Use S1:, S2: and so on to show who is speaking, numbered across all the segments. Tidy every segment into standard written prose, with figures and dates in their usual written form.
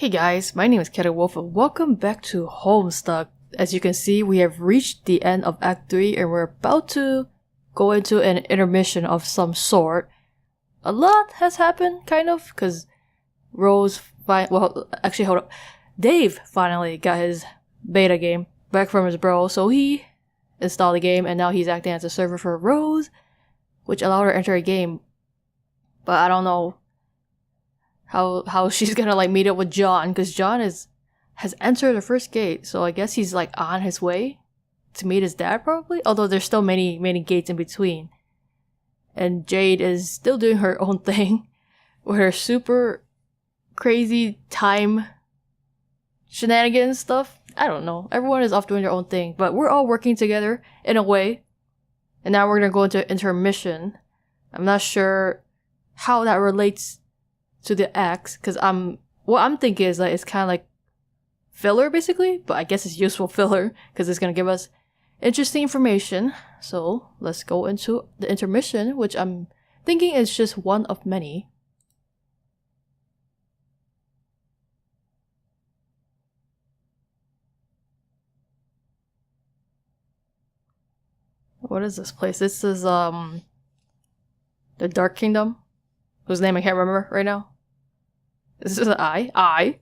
S1: Hey guys, my name is chaoticwolph and welcome back to Homestuck. As you can see, we have reached the end of Act 3 and we're about to go into an intermission of some sort. A lot has happened, kind of, because Dave finally got his beta game back from his bro, so he installed the game and now he's acting as a server for Rose, which allowed her to enter a game. But I don't know how she's gonna meet up with John, because John has entered the first gate, so I guess he's on his way to meet his dad probably, although there's still many gates in between. And Jade is still doing her own thing with her super crazy time shenanigans stuff. I don't know, everyone is off doing their own thing, but we're all working together in a way. And now we're gonna go into intermission. I'm not sure how that relates to the acts, because what I'm thinking is it's kind of like filler basically, but I guess it's useful filler because it's gonna give us interesting information. So let's go into the intermission, which I'm thinking is just one of many. What is this place? This is the Dark Kingdom, whose name I can't remember right now. This is an I.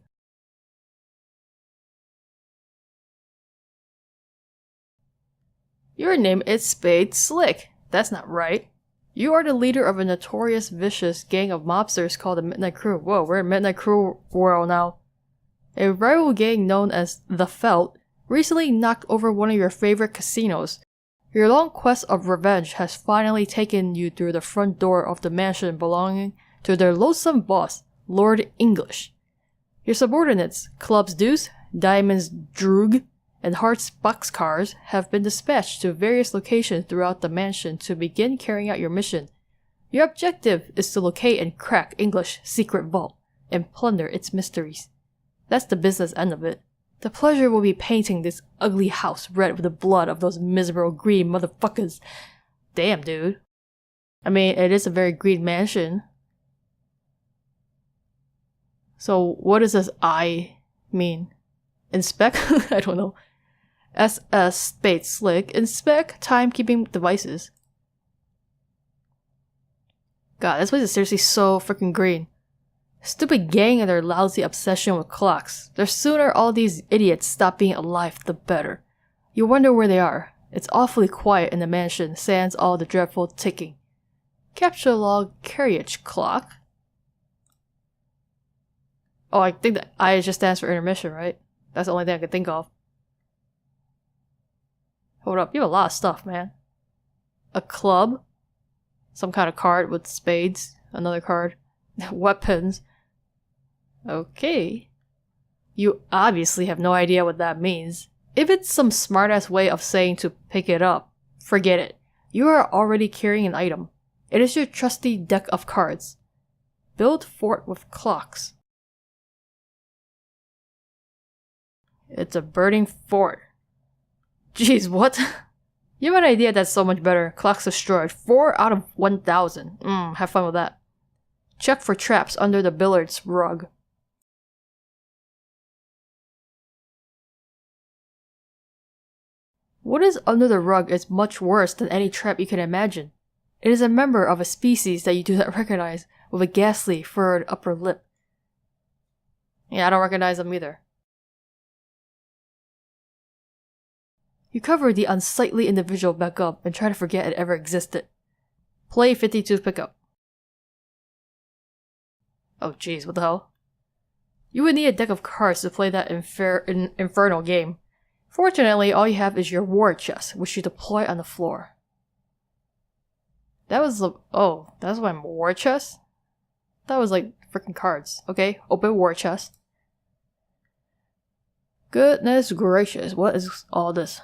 S1: Your name is Spade Slick. That's not right. You are the leader of a notorious vicious gang of mobsters called the Midnight Crew. Whoa, we're in Midnight Crew world now. A rival gang known as the Felt recently knocked over one of your favorite casinos. Your long quest of revenge has finally taken you through the front door of the mansion belonging to their loathsome boss, Lord English. Your subordinates, Clubs Deuce, Diamonds Droog, and Hearts Boxcars, have been dispatched to various locations throughout the mansion to begin carrying out your mission. Your objective is to locate and crack English's secret vault and plunder its mysteries. That's the business end of it. The pleasure will be painting this ugly house red with the blood of those miserable green motherfuckers. Damn, dude. I mean, it is a very green mansion. So what does this I mean? Inspect? I don't know. SS Spade Slick. Inspect timekeeping devices. God, this place is seriously so freaking green. Stupid gang and their lousy obsession with clocks. The sooner all these idiots stop being alive, the better. You wonder where they are. It's awfully quiet in the mansion, sans all the dreadful ticking. Capture log carriage clock. Oh, I think that I just stands for intermission, right? That's the only thing I could think of. Hold up, you have a lot of stuff, man. A club. Some kind of card with spades. Another card. Weapons. Okay. You obviously have no idea what that means. If it's some smartass way of saying to pick it up, forget it. You are already carrying an item. It is your trusty deck of cards. Build fort with clocks. It's a burning fort. Jeez, what? You have an idea that's so much better. Clocks destroyed. 4 out of 1,000. Have fun with that. Check for traps under the billiards rug. What is under the rug is much worse than any trap you can imagine. It is a member of a species that you do not recognize, with a ghastly, furrowed upper lip. Yeah, I don't recognize them either. You cover the unsightly individual back up and try to forget it ever existed. Play 52 pickup. Oh jeez, what the hell? You would need a deck of cards to play that infernal game. Fortunately, all you have is your war chest, which you deploy on the floor. That was the... Oh, that's my war chest? That was freaking cards. Okay, open war chest. Goodness gracious, what is all this?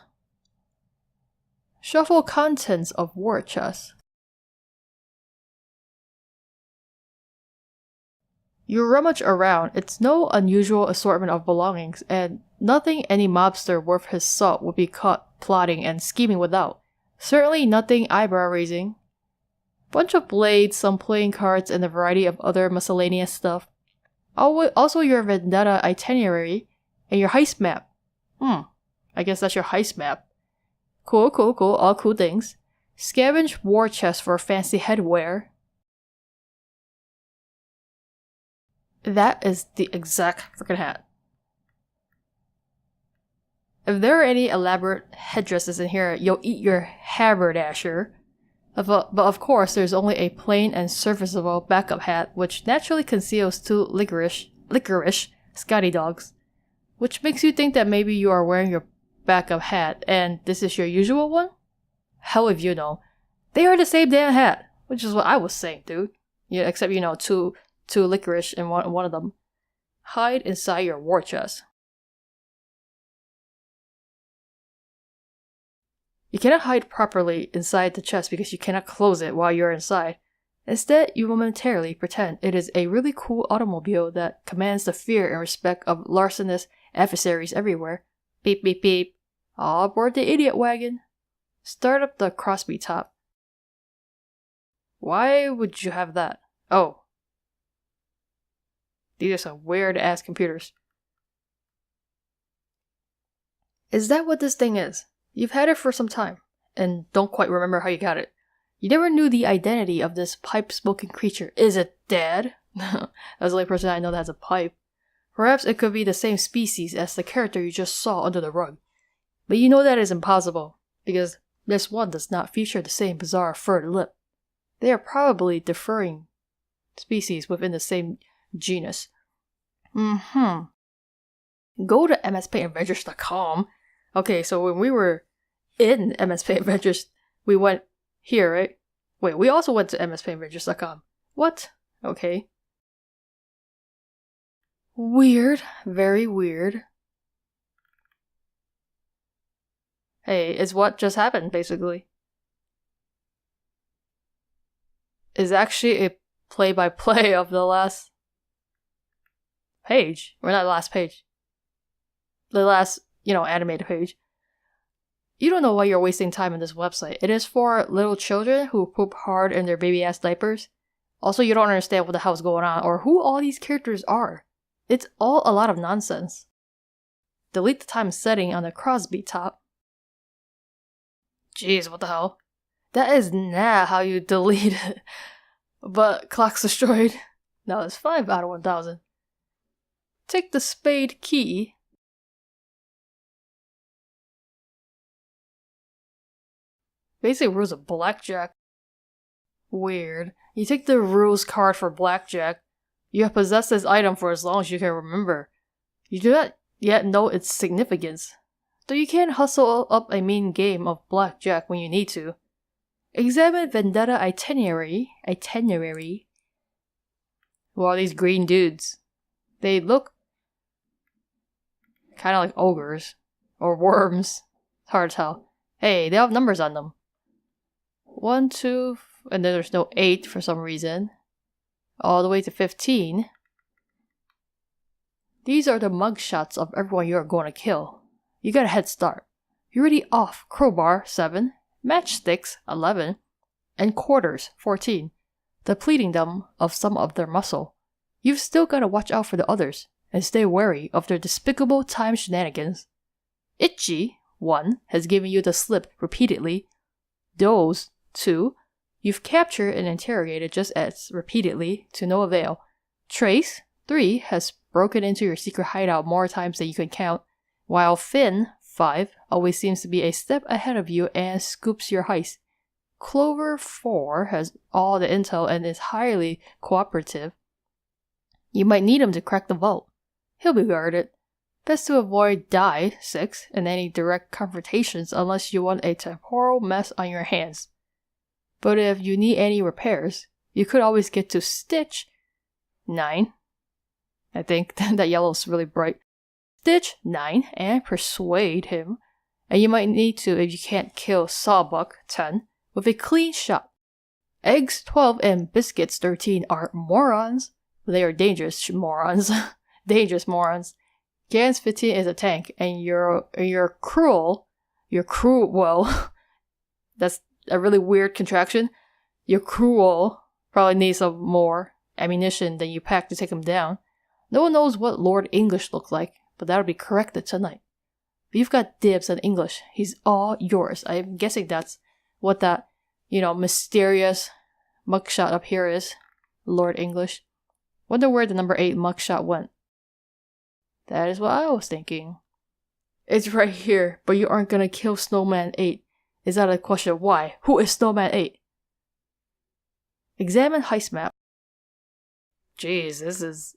S1: Shuffle contents of war chest. You rummage around. It's no unusual assortment of belongings, and nothing any mobster worth his salt would be caught plotting and scheming without. Certainly nothing eyebrow-raising. Bunch of blades, some playing cards, and a variety of other miscellaneous stuff. Also your vendetta itinerary and your heist map. I guess that's your heist map. Cool. All cool things. Scavenge war chest for fancy headwear. That is the exact freaking hat. If there are any elaborate headdresses in here, you'll eat your haberdasher. But of course, there's only a plain and serviceable backup hat, which naturally conceals two licorice Scotty dogs. Which makes you think that maybe you are wearing your backup hat, and this is your usual one? Hell if you know. They are the same damn hat, which is what I was saying, dude. Yeah, except two licorice in one of them. Hide inside your war chest. You cannot hide properly inside the chest because you cannot close it while you're inside. Instead, you momentarily pretend it is a really cool automobile that commands the fear and respect of larcenous adversaries everywhere. Beep beep beep. All aboard the idiot wagon. Start up the Crosby top. Why would you have that? Oh. These are some weird ass computers. Is that what this thing is? You've had it for some time, and don't quite remember how you got it. You never knew the identity of this pipe-smoking creature. Is it Dad? That's the only person I know that has a pipe. Perhaps it could be the same species as the character you just saw under the rug. But you know that is impossible, because this one does not feature the same bizarre furred lip. They are probably differing species within the same genus. Go to mspaintadventures.com. Okay, so when we were in MS Paint Adventures, we went here, right? Wait, we also went to mspaintadventures.com. What? Okay. Weird. Very weird. Hey, it's what just happened, basically. It's actually a play-by-play of the last page. Or not last page. The last, animated page. You don't know why you're wasting time on this website. It is for little children who poop hard in their baby-ass diapers. Also, you don't understand what the hell's going on or who all these characters are. It's all a lot of nonsense. Delete the time setting on the Crosby top. Jeez, what the hell? That is not how you delete it. But clock's destroyed. Now it's 5 out of 1000. Take the Spade key. Basic rules of blackjack. Weird. You take the rules card for blackjack. You have possessed this item for as long as you can remember. You do not yet know its significance, though you can hustle up a mean game of blackjack when you need to. Examine vendetta itinerary. Who are these green dudes? They look kind of like ogres. Or worms. It's hard to tell. Hey, they have numbers on them. 1, 2, and then there's no 8 for some reason. All the way to 15. These are the mugshots of everyone you're going to kill. You got a head start. You're already off crowbar 7, matchsticks 11, and quarters 14, depleting them of some of their muscle. You've still got to watch out for the others, and stay wary of their despicable time shenanigans. Itchy 1 has given you the slip repeatedly. Those 2 you've captured and interrogated just as repeatedly to no avail. Trace 3 has broken into your secret hideout more times than you can count, while Finn 5 always seems to be a step ahead of you and scoops your heist. Clover 4 has all the intel and is highly cooperative. You might need him to crack the vault. He'll be guarded. Best to avoid Die 6 and any direct confrontations unless you want a temporal mess on your hands. But if you need any repairs, you could always get to Stitch 9. I think that yellow's really bright. Stitch 9 and persuade him. And you might need to if you can't kill Sawbuck 10 with a clean shot. Eggs 12 and Biscuits 13 are morons. They are dangerous morons. Dangerous morons. Gans 15 is a tank, and you're cruel. Well, that's a really weird contraction. You're cruel. Probably need some more ammunition than you pack to take him down. No one knows what Lord English looks like, but that'll be corrected tonight. But you've got dibs on English. He's all yours. I'm guessing that's what that, mysterious mugshot up here is. Lord English. Wonder where the number 8 mugshot went. That is what I was thinking. It's right here, but you aren't gonna kill Snowman 8. Is that a question? Why? Who is Snowman 8? Examine heist map. Jeez, this is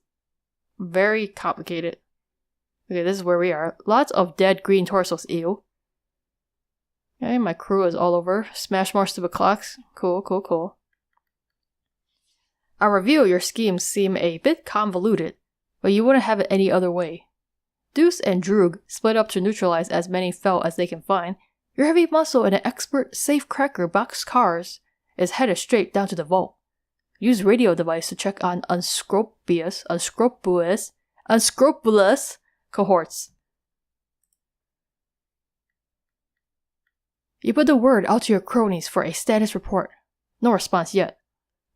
S1: very complicated. Okay, this is where we are. Lots of dead green torsos, ew. Okay, my crew is all over. Smash more stupid clocks. Cool. On review, your schemes seem a bit convoluted, but you wouldn't have it any other way. Deuce and Droog split up to neutralize as many fell as they can find. Your heavy muscle and an expert safe cracker box cars is headed straight down to the vault. Use radio device to check on unscrupulous cohorts. You put the word out to your cronies for a status report. No response yet.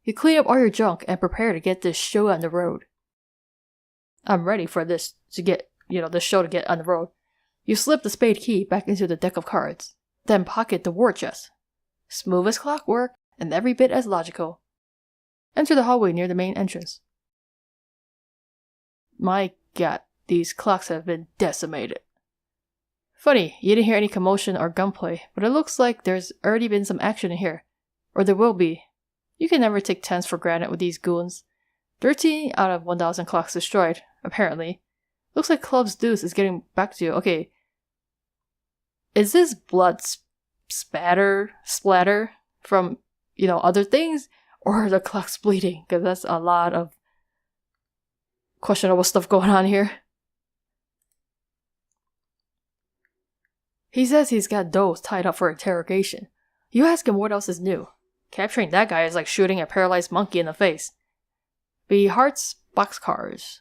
S1: You clean up all your junk and prepare to get this show on the road. I'm ready for this to get, this show to get on the road. You slip the spade key back into the deck of cards, then pocket the war chest. Smooth as clockwork and every bit as logical. Enter the hallway near the main entrance. My god, these clocks have been decimated. Funny, you didn't hear any commotion or gunplay, but it looks like there's already been some action in here. Or there will be. You can never take 10s for granted with these goons. 13 out of 1,000 clocks destroyed, apparently. Looks like Club's Deuce is getting back to you. Okay. Is this blood splatter from, other things? Or are the clocks bleeding? Because that's a lot of questionable stuff going on here. He says he's got those tied up for interrogation. You ask him what else is new. Capturing that guy is like shooting a paralyzed monkey in the face. Be Heart's boxcars.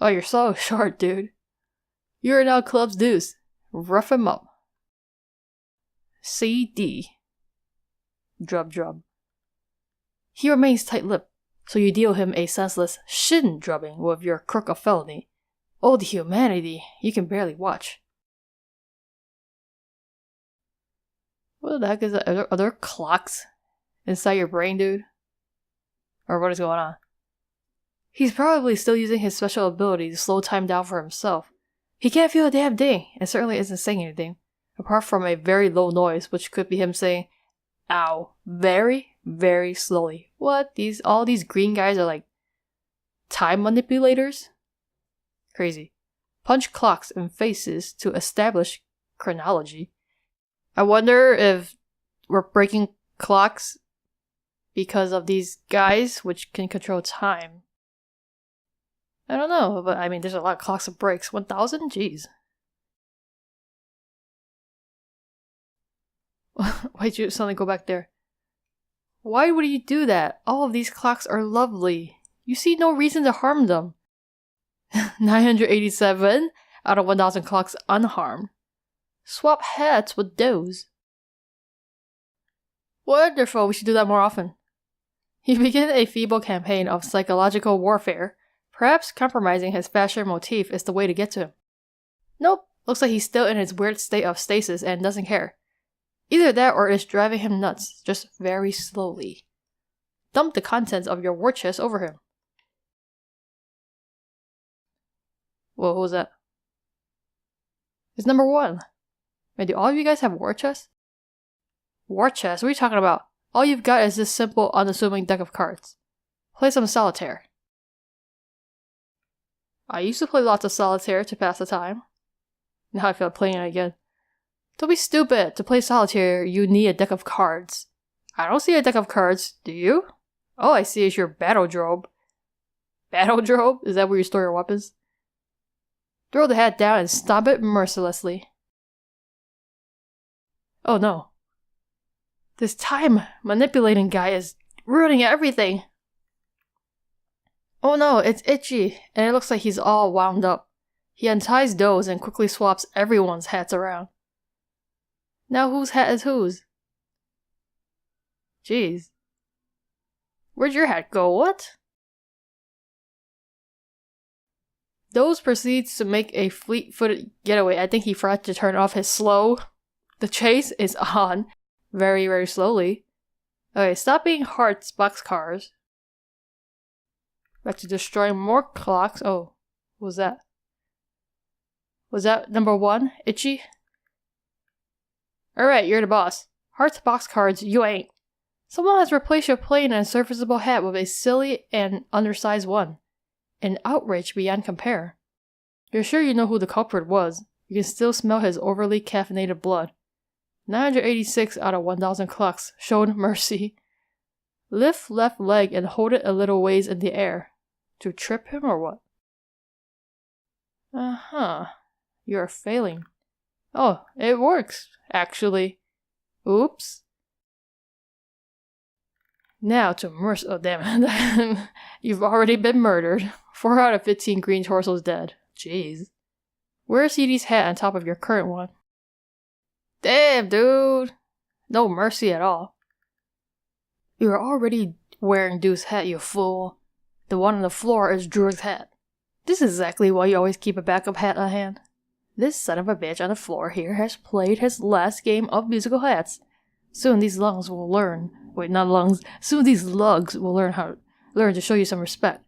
S1: Oh, you're so short, dude. You are now Club's Deuce. Rough him up. CD. Drub. He remains tight-lipped, so you deal him a senseless shin drubbing with your crook of felony. Oh, the humanity, you can barely watch. What the heck is that? Are there clocks inside your brain, dude? Or what is going on? He's probably still using his special ability to slow time down for himself. He can't feel a damn thing, and certainly isn't saying anything, apart from a very low noise, which could be him saying, ow, very, very slowly. What? All these green guys are like time manipulators? Crazy. Punch clocks and faces to establish chronology. I wonder if we're breaking clocks because of these guys, which can control time. I don't know, but I mean, there's a lot of clocks and breaks. 1,000? Jeez. Why'd you suddenly go back there? Why would you do that? All of these clocks are lovely. You see no reason to harm them. 987 out of 1,000 clocks unharmed. Swap heads with those. Wonderful, we should do that more often. You begin a feeble campaign of psychological warfare. Perhaps compromising his fashion motif is the way to get to him. Nope, looks like he's still in his weird state of stasis and doesn't care. Either that or it's driving him nuts, just very slowly. Dump the contents of your war chest over him. Whoa, what was that? It's number 1. Wait, do all of you guys have war chests? War chest? What are you talking about? All you've got is this simple, unassuming deck of cards. Play some solitaire. I used to play lots of solitaire to pass the time. Now I feel like playing it again. Don't be stupid. To play solitaire, you need a deck of cards. I don't see a deck of cards, do you? All I see is your battle drobe. Battle drobe? Is that where you store your weapons? Throw the hat down and stomp it mercilessly. Oh no. This time manipulating guy is ruining everything. Oh no, it's itchy, and it looks like he's all wound up. He unties those and quickly swaps everyone's hats around. Now whose hat is whose? Jeez. Where'd your hat go? What? Dose proceeds to make a fleet-footed getaway. I think he forgot to turn off his slow. The chase is on. Very, very slowly. Okay, stop being hearts, boxcars. Back to destroying more clocks. Oh, what was that? Was that number 1? Itchy? Alright, you're the boss. Hearts, boxcars, you ain't. Someone has replaced your plain and serviceable hat with a silly and undersized one. An outrage beyond compare. You're sure you know who the culprit was. You can still smell his overly caffeinated blood. 986 out of 1,000 clocks showed mercy. Lift left leg and hold it a little ways in the air. To trip him or what? Uh-huh. You're failing. Oh, it works, actually. Oops. Now to mercy. Oh, damn it. You've already been murdered. 4 out of 15 green torsos dead. Jeez. Wear CD's hat on top of your current one. Damn, dude. No mercy at all. You're already wearing Deuce's hat, you fool. The one on the floor is Drew's hat. This is exactly why you always keep a backup hat on hand. This son of a bitch on the floor here has played his last game of musical hats. Soon these lungs will learn. Wait, not lungs. Soon these lugs will learn to show you some respect.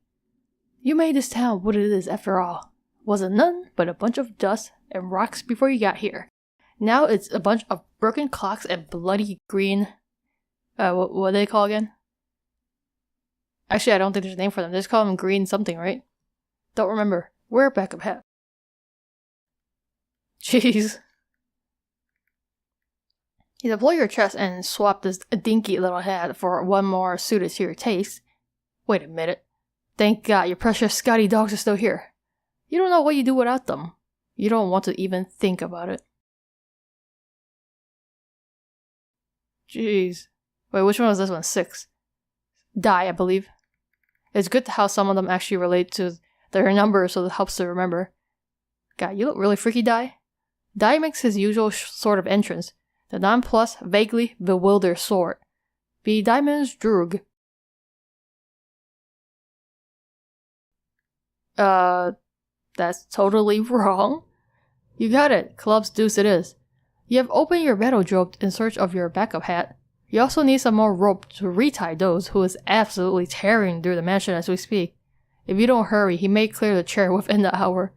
S1: You made this town what it is after all. Wasn't none but a bunch of dust and rocks before you got here. Now it's a bunch of broken clocks and bloody green... what do they call again? Actually, I don't think there's a name for them. They just call them green something, right? Don't remember. Wear a backup hat. Jeez. You deploy your chest and swap this dinky little hat for one more suited to your taste. Wait a minute. Thank God your precious Scotty dogs are still here. You don't know what you do without them. You don't want to even think about it. Jeez. Wait, which one was this one? 6. Die, I believe. It's good how some of them actually relate to their numbers, so it helps to remember. God, you look really freaky, Die. Die makes his usual sort of entrance. The nonplussed, vaguely bewildered sort. Be Diamond's Droog. That's totally wrong. You got it. Club's Deuce it is. You have opened your battle drope in search of your backup hat. You also need some more rope to retie Dose, who is absolutely tearing through the mansion as we speak. If you don't hurry, he may clear the chair within the hour.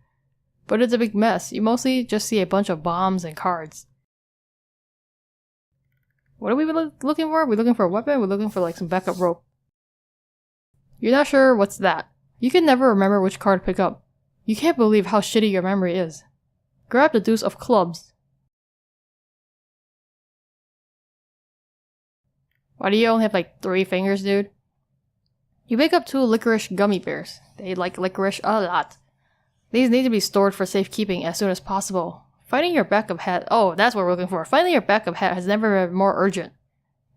S1: But it's a big mess. You mostly just see a bunch of bombs and cards. What are we looking for? We're looking for a weapon? We're looking for like some backup rope. You're not sure what's that. You can never remember which card to pick up. You can't believe how shitty your memory is. Grab the deuce of clubs. Why do you only have like 3 fingers, dude? You pick up 2 licorice gummy bears. They like licorice a lot. These need to be stored for safekeeping as soon as possible. Finding your backup hat... Oh, that's what we're looking for. Finding your backup hat has never been more urgent.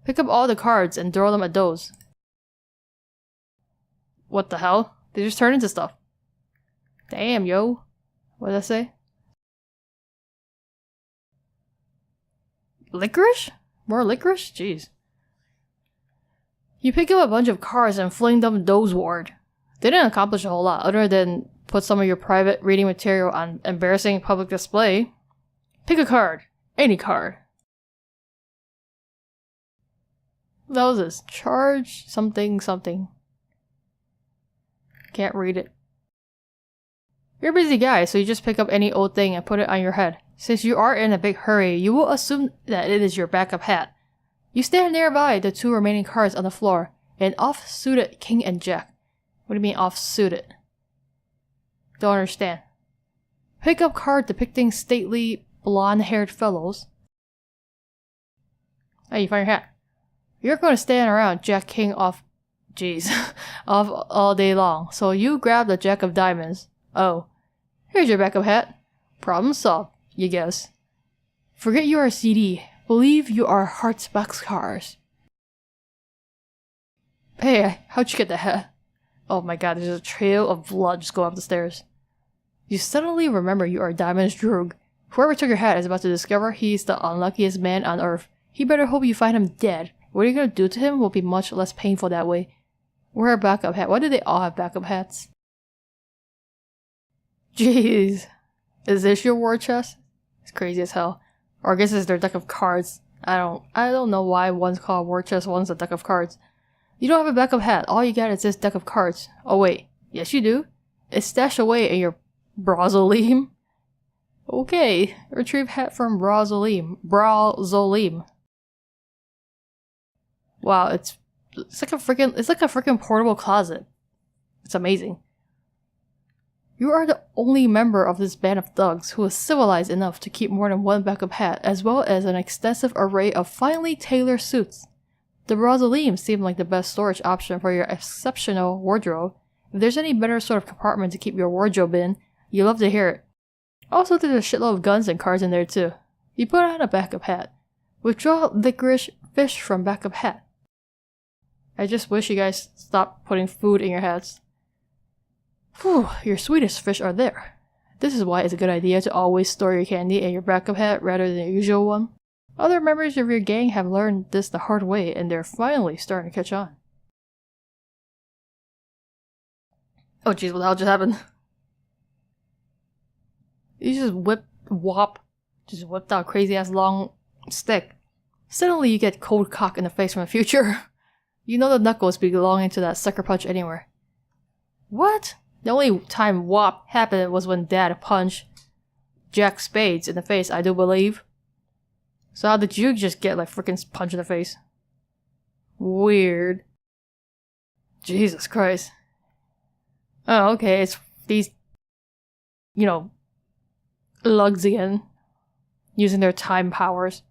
S1: Pick up all the cards and throw them at Dose. What the hell? They just turn into stuff. Damn, yo. What did I say? Licorice? More licorice? Jeez. You pick up a bunch of cards and fling them Dozeward. They didn't accomplish a whole lot other than put some of your private reading material on embarrassing public display. Pick a card. Any card. What was this? Charge something something. Can't read it. You're a busy guy, so you just pick up any old thing and put it on your head. Since you are in a big hurry, you will assume that it is your backup hat. You stand nearby the 2 remaining cards on the floor. An off-suited king and jack. What do you mean off-suited? Don't understand. Pick up card depicting stately, blonde-haired fellows. Oh, you find your hat. You're going to stand around Jack King off... Jeez. off all day long, so you grab the Jack of Diamonds. Oh. Here's your backup hat. Problem solved, you guess. Forget you are CD. Believe you are Hearts Boxcars. Hey, how'd you get the hat? Oh my god, there's a trail of blood just going up the stairs. You suddenly remember you are Diamond's Droog. Whoever took your hat is about to discover he's the unluckiest man on earth. He better hope you find him dead. What you're gonna do to him will be much less painful that way. Wear a backup hat. Why do they all have backup hats? Jeez. Is this your war chest? It's crazy as hell. Or I guess it's their deck of cards. I don't know why one's called war chest, one's a deck of cards. You don't have a backup hat. All you got is this deck of cards. Oh wait. Yes you do. It's stashed away in your Brawzolim. Okay. Retrieve hat from Brawzolim. Wow, it's like a freaking portable closet. It's amazing. You are the only member of this band of thugs who is civilized enough to keep more than one backup hat, as well as an extensive array of finely tailored suits. The Brawzolim seem like the best storage option for your exceptional wardrobe. If there's any better sort of compartment to keep your wardrobe in, you'll love to hear it. Also, there's a shitload of guns and cards in there too. You put on a backup hat. Withdraw licorice fish from backup hat. I just wish you guys stopped putting food in your hats. Whew, your sweetest fish are there. This is why it's a good idea to always store your candy in your backup hat rather than your usual one. Other members of your gang have learned this the hard way and they're finally starting to catch on. Oh jeez, what the hell just happened? You just whipped out a crazy ass long stick. Suddenly you get cold cock in the face from the future. You know the knuckles belonging to that sucker punch anywhere. What? The only time WAP happened was when Dad punched Jack Spades in the face, I do believe. So how did you just get like freaking punched in the face? Weird. Jesus Christ. Oh, okay, it's these, lugs again. Using their time powers.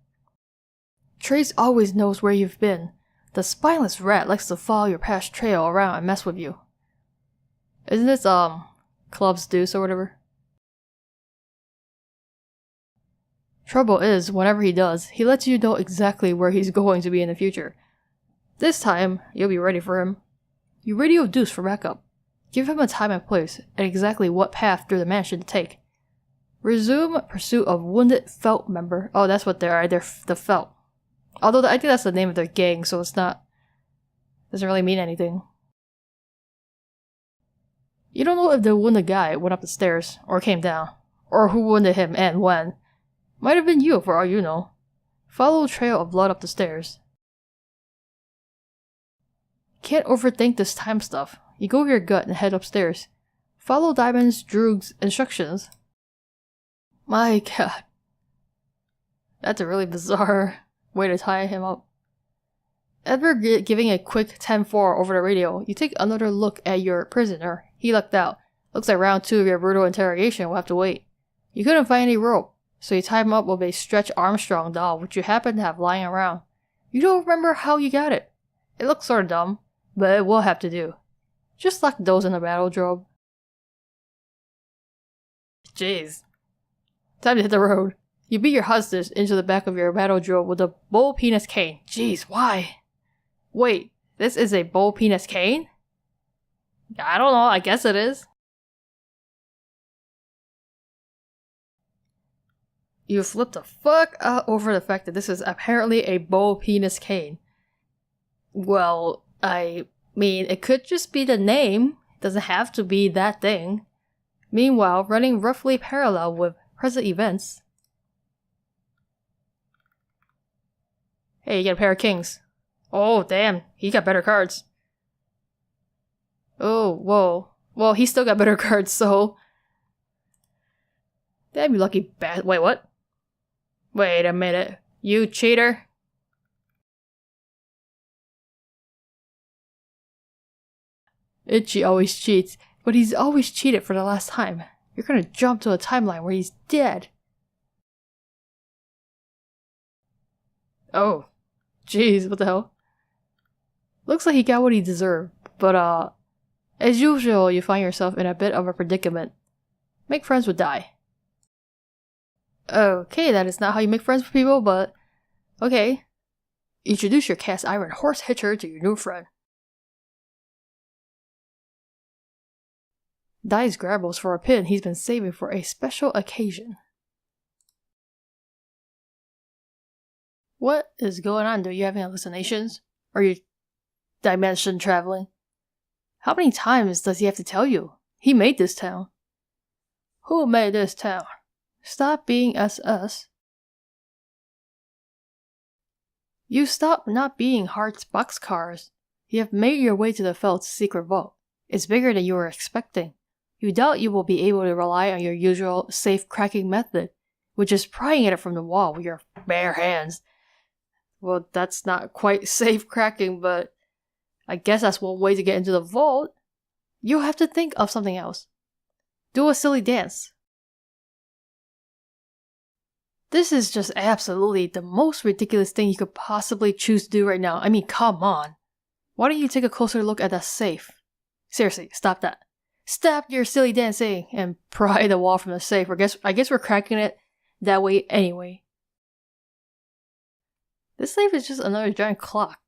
S1: Trace always knows where you've been. The spineless rat likes to follow your past trail around and mess with you. Isn't this, Club's Deuce or whatever? Trouble is, whenever he does, he lets you know exactly where he's going to be in the future. This time, you'll be ready for him. You radio Deuce for backup. Give him a time and place, and exactly what path through the mansion to take. Resume pursuit of wounded Felt member. Oh, that's what they are. They're the Felt. Although I think that's the name of their gang, so it's not... doesn't really mean anything. You don't know if the wounded guy went up the stairs, or came down, or who wounded him and when. Might have been you, for all you know. Follow a trail of blood up the stairs. Can't overthink this time stuff. You go with your gut and head upstairs. Follow Diamond's Droog's instructions. My god. That's a really bizarre way to tie him up. After giving a quick 10-4 over the radio, you take another look at your prisoner. He lucked out. Looks like round 2 of your brutal interrogation will have to wait. You couldn't find any rope, so you tie him up with a Stretch Armstrong doll which you happen to have lying around. You don't remember how you got it. It looks sorta dumb, but it will have to do. Just like those in the battle drobe. Jeez. Time to hit the road. You beat your hostage into the back of your battle drobe with a bull penis cane. Jeez, why? Wait, this is a bull penis cane? I don't know, I guess it is. You flip the fuck out over the fact that this is apparently a bull penis cane. Well, I mean, it could just be the name. It doesn't have to be that thing. Meanwhile, running roughly parallel with present events. Hey, you get a pair of kings. Oh, damn, he got better cards. Oh, whoa. Well, he still got better cards, so... Damn, you lucky bastard. Wait, what? Wait a minute. You cheater? Itchy always cheats, but he's always cheated for the last time. You're gonna jump to a timeline where he's dead. Oh. Jeez, what the hell? Looks like he got what he deserved, but as usual, you find yourself in a bit of a predicament. Make friends with Die. Okay, that is not how you make friends with people, but... okay. Introduce your cast iron horse hitcher to your new friend. Die's grabbles for a pin he's been saving for a special occasion. What is going on? Do you have any hallucinations? Are you dimension traveling? How many times does he have to tell you? He made this town. Who made this town? Stop being SS. You stop not being Hart's boxcars. You have made your way to the Felt's secret vault. It's bigger than you were expecting. You doubt you will be able to rely on your usual safe cracking method, which is prying at it from the wall with your bare hands. Well, that's not quite safe cracking, but I guess that's one way to get into the vault. You'll have to think of something else. Do a silly dance. This is just absolutely the most ridiculous thing you could possibly choose to do right now. I mean, come on. Why don't you take a closer look at that safe? Seriously, stop that. Stop your silly dancing and pry the wall from the safe. I guess we're cracking it that way anyway. This safe is just another giant clock.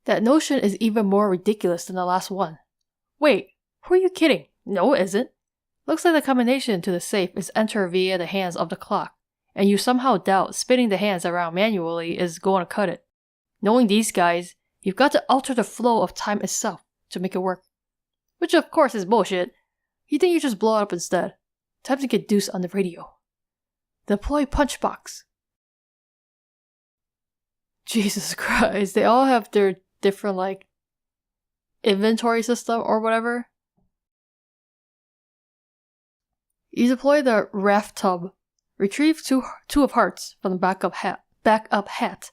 S1: That notion is even more ridiculous than the last one. Wait, who are you kidding? No, it isn't. Looks like the combination to the safe is entered via the hands of the clock, and you somehow doubt spinning the hands around manually is going to cut it. Knowing these guys, you've got to alter the flow of time itself to make it work. Which of course is bullshit. You think you just blow it up instead. Time to get Deuce on the radio. Deploy punchbox. Jesus Christ, they all have their different inventory system or whatever. You deploy the raft tub. Retrieve two of hearts from the backup hat.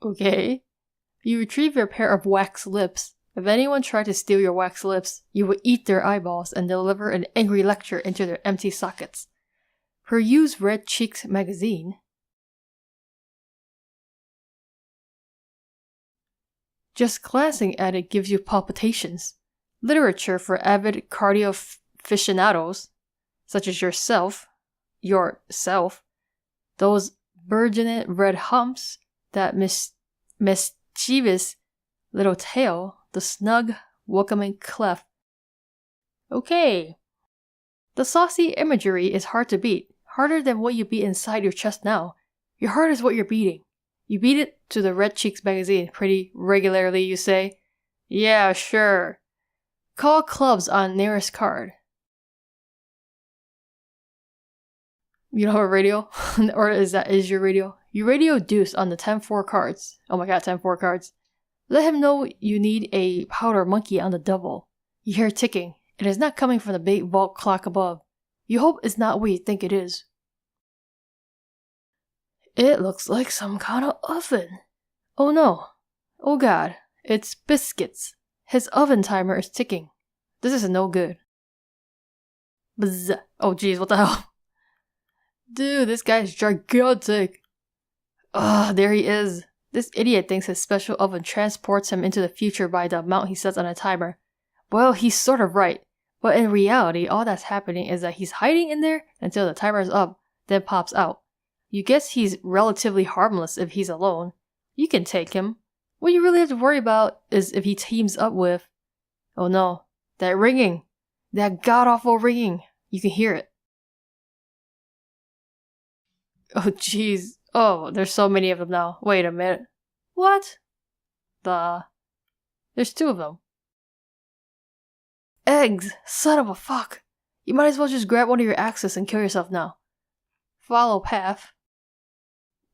S1: Okay. You retrieve your pair of wax lips. If anyone tried to steal your wax lips, you would eat their eyeballs and deliver an angry lecture into their empty sockets. Peruse Red Cheeks magazine. Just glancing at it gives you palpitations. Literature for avid cardio-aficionados, such as yourself, those burgeoning red humps, that mischievous little tail, the snug, welcoming cleft. Okay. The saucy imagery is hard to beat, harder than what you beat inside your chest now. Your heart is what you're beating. You beat it to the Red Cheeks magazine pretty regularly, you say. Yeah, sure. Call clubs on nearest card. You don't have a radio? Or is your radio? You radio Deuce on the 10-4 cards. Oh my god, 10-4 cards. Let him know you need a powder monkey on the double. You hear ticking. It is not coming from the big vault clock above. You hope it's not what you think it is. It looks like some kind of oven. Oh no. Oh god. It's Biscuits. His oven timer is ticking. This is no good. Bzz. Oh jeez, what the hell? Dude, this guy is gigantic. Ah, there he is. This idiot thinks his special oven transports him into the future by the amount he sets on a timer. Well, he's sort of right. But in reality, all that's happening is that he's hiding in there until the timer is up, then pops out. You guess he's relatively harmless if he's alone. You can take him. What you really have to worry about is if he teams up with... Oh no, that ringing. That god-awful ringing. You can hear it. Oh jeez. Oh, there's so many of them now. Wait a minute. What? There's two of them. Eggs! Son of a fuck! You might as well just grab one of your axes and kill yourself now. Follow path.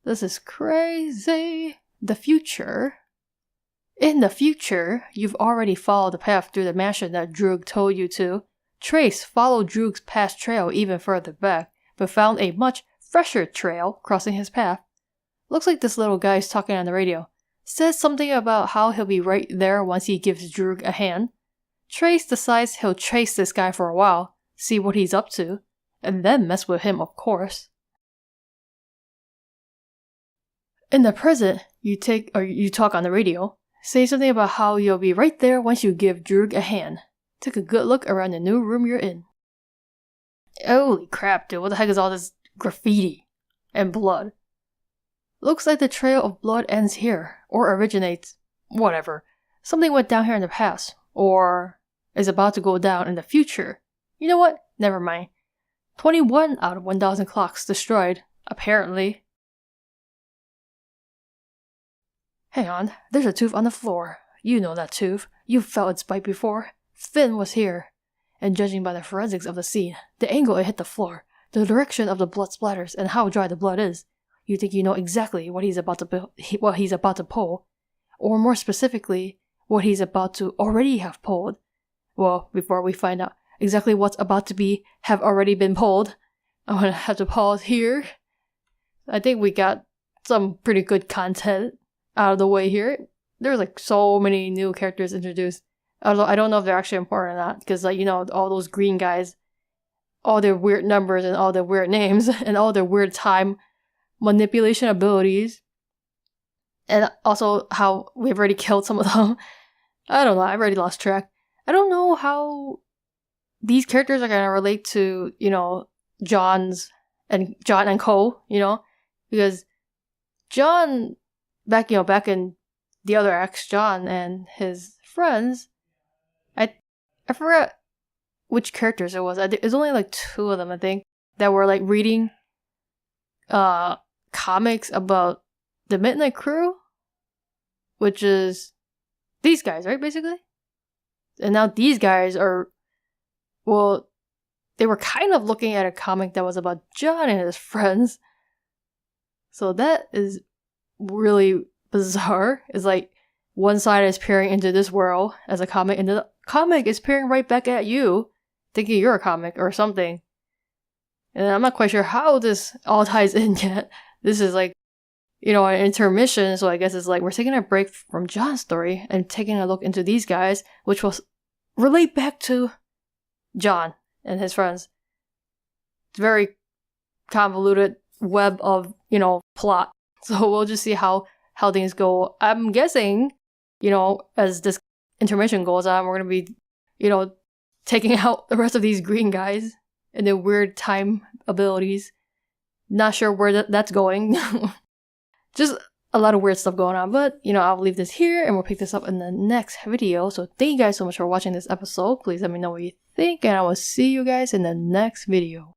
S1: This is crazy. The future. In the future, you've already followed the path through the mansion that Droog told you to. Trace followed Droog's past trail even further back, but found a much fresher trail crossing his path. Looks like this little guy's talking on the radio. Says something about how he'll be right there once he gives Droog a hand. Trace decides he'll chase this guy for a while, see what he's up to, and then mess with him, of course. In the present, you talk on the radio. Say something about how you'll be right there once you give Droog a hand. Take a good look around the new room you're in. Holy crap, dude, what the heck is all this graffiti and blood? Looks like the trail of blood ends here, or originates. Whatever. Something went down here in the past, or is about to go down in the future. You know what? Never mind. 21 out of 1,000 clocks destroyed, apparently. Hang on, there's a tooth on the floor. You know that tooth. You felt its bite before. Finn was here. And judging by the forensics of the scene, the angle it hit the floor, the direction of the blood splatters, and how dry the blood is, you think you know exactly what he's about to pull. Or more specifically, what he's about to already have pulled. Well, before we find out exactly what's about to have already been pulled, I'm gonna have to pause here. I think we got some pretty good content out of the way here. There's like so many new characters introduced. Although I don't know if they're actually important or not, because like, you know, all those green guys, all their weird numbers and all their weird names and all their weird time manipulation abilities, and also how we've already killed some of them. I don't know, I've already lost track. I don't know how these characters are gonna relate to, you know, John and Co, you know, because John, back in the other X, John and his friends, I forgot which characters it was. There's only like 2 of them, I think, that were like reading comics about the Midnight Crew, which is these guys, right, basically? And now these guys are, well, they were kind of looking at a comic that was about John and his friends. So that is really bizarre. It's like one side is peering into this world as a comic, and the comic is peering right back at you, thinking you're a comic or something. And I'm not quite sure how this all ties in yet. This is like, you know, an intermission, so I guess it's like we're taking a break from John's story and taking a look into these guys, which will relate back to John and his friends. It's very convoluted web of, you know, plot. So we'll just see how things go. I'm guessing, you know, as this intermission goes on, we're going to be, you know, taking out the rest of these green guys and their weird time abilities. Not sure where that's going. Just a lot of weird stuff going on. But, you know, I'll leave this here and we'll pick this up in the next video. So thank you guys so much for watching this episode. Please let me know what you think, and I will see you guys in the next video.